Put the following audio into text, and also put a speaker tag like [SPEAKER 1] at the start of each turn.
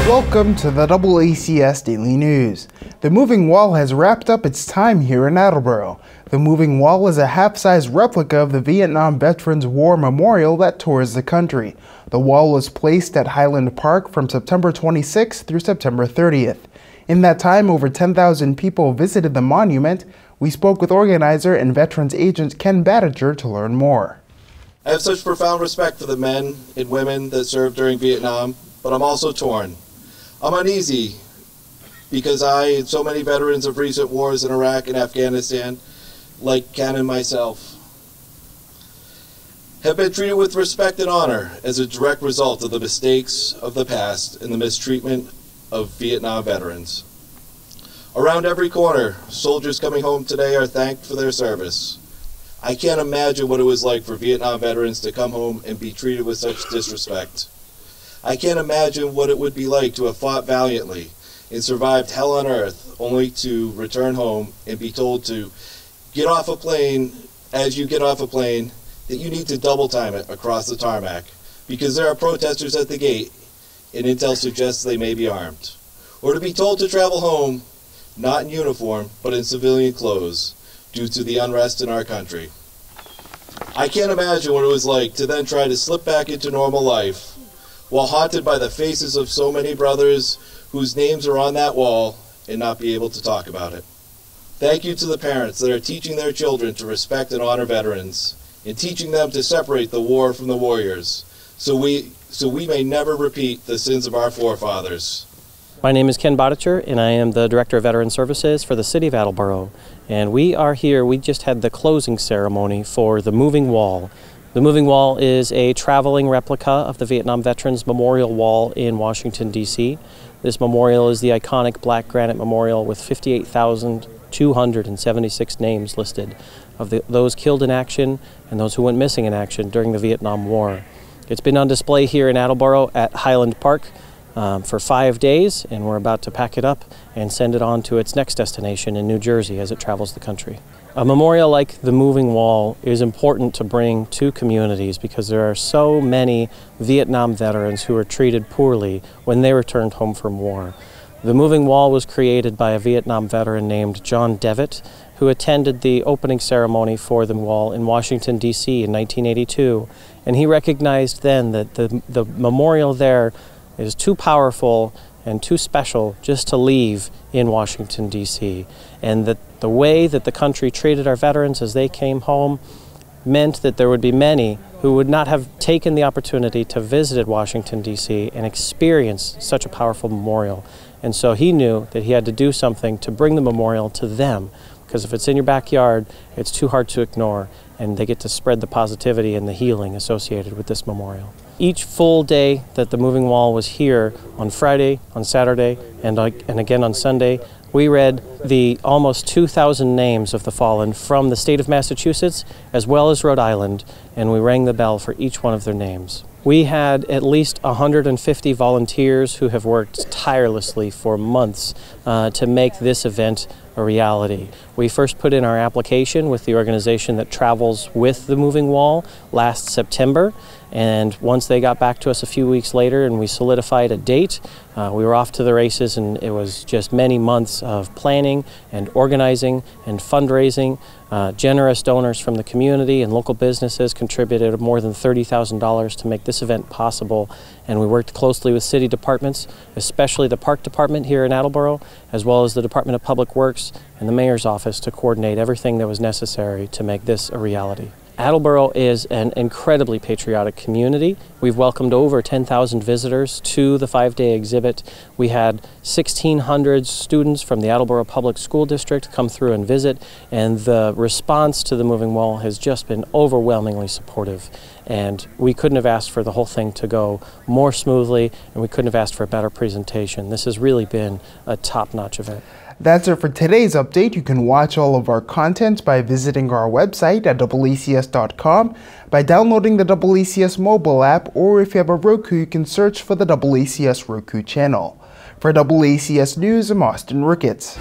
[SPEAKER 1] Welcome to the ACS Daily News. The Moving Wall has wrapped up its time here in Attleboro. The Moving Wall is a half-size replica of the Vietnam Veterans War Memorial that tours the country. The wall was placed at Highland Park from September 26th through September 30th. In that time, over 10,000 people visited the monument. We spoke with organizer and veterans agent Ken Badiger to learn more.
[SPEAKER 2] I have such profound respect for the men and women that served during Vietnam, but I'm also torn. I'm uneasy because I and so many veterans of recent wars in Iraq and Afghanistan, like Ken and myself, have been treated with respect and honor as a direct result of the mistakes of the past and the mistreatment of Vietnam veterans. Around every corner, soldiers coming home today are thanked for their service. I can't imagine what it was like for Vietnam veterans to come home and be treated with such disrespect. I can't imagine what it would be like to have fought valiantly and survived hell on earth only to return home and be told to get off a plane, as you get off a plane, that you need to double time it across the tarmac because there are protesters at the gate and intel suggests they may be armed. Or to be told to travel home, not in uniform, but in civilian clothes due to the unrest in our country. I can't imagine what it was like to then try to slip back into normal life while haunted by the faces of so many brothers whose names are on that wall and not be able to talk about it. Thank you to the parents that are teaching their children to respect and honor veterans and teaching them to separate the war from the warriors so we may never repeat the sins of our forefathers.
[SPEAKER 3] My name is Ken Badiger, and I am the Director of Veteran Services for the City of Attleboro. And we are here, we just had the closing ceremony for the Moving Wall. The Moving Wall is a traveling replica of the Vietnam Veterans Memorial Wall in Washington, D.C. This memorial is the iconic black granite memorial with 58,276 names listed of those killed in action and those who went missing in action during the Vietnam War. It's been on display here in Attleboro at Highland Park for 5 days, and we're about to pack it up and send it on to its next destination in New Jersey as it travels the country. A memorial like the Moving Wall is important to bring to communities because there are so many Vietnam veterans who were treated poorly when they returned home from war. The Moving Wall was created by a Vietnam veteran named John Devitt, who attended the opening ceremony for the wall in Washington, D.C. in 1982, and he recognized then that the memorial there is too powerful and too special just to leave in Washington, D.C., and that the way that the country treated our veterans as they came home meant that there would be many who would not have taken the opportunity to visit Washington, D.C. and experience such a powerful memorial. And so he knew that he had to do something to bring the memorial to them, because if it's in your backyard, it's too hard to ignore, and they get to spread the positivity and the healing associated with this memorial. Each full day that the Moving Wall was here, on Friday, on Saturday, and again on Sunday, we read the almost 2,000 names of the fallen from the state of Massachusetts as well as Rhode Island, and we rang the bell for each one of their names. We had at least 150 volunteers who have worked tirelessly for months to make this event a reality. We first put in our application with the organization that travels with the Moving Wall last September, and once they got back to us a few weeks later and we solidified a date, we were off to the races, and it was just many months of planning and organizing and fundraising. Generous donors from the community and local businesses contributed more than $30,000 to make this event possible, and we worked closely with city departments, especially the Park Department here in Attleboro, as well as the Department of Public Works and the Mayor's office to coordinate everything that was necessary to make this a reality. Attleboro is an incredibly patriotic community. We've welcomed over 10,000 visitors to the 5-day exhibit. We had 1,600 students from the Attleboro Public School District come through and visit, and the response to the Moving Wall has just been overwhelmingly supportive. And we couldn't have asked for the whole thing to go more smoothly, and we couldn't have asked for a better presentation. This has really been a top-notch event.
[SPEAKER 1] That's it for today's update. You can watch all of our content by visiting our website at AACS.com, by downloading the AACS mobile app, or if you have a Roku, you can search for the AACS Roku channel. For AACS News, I'm Austin Ricketts.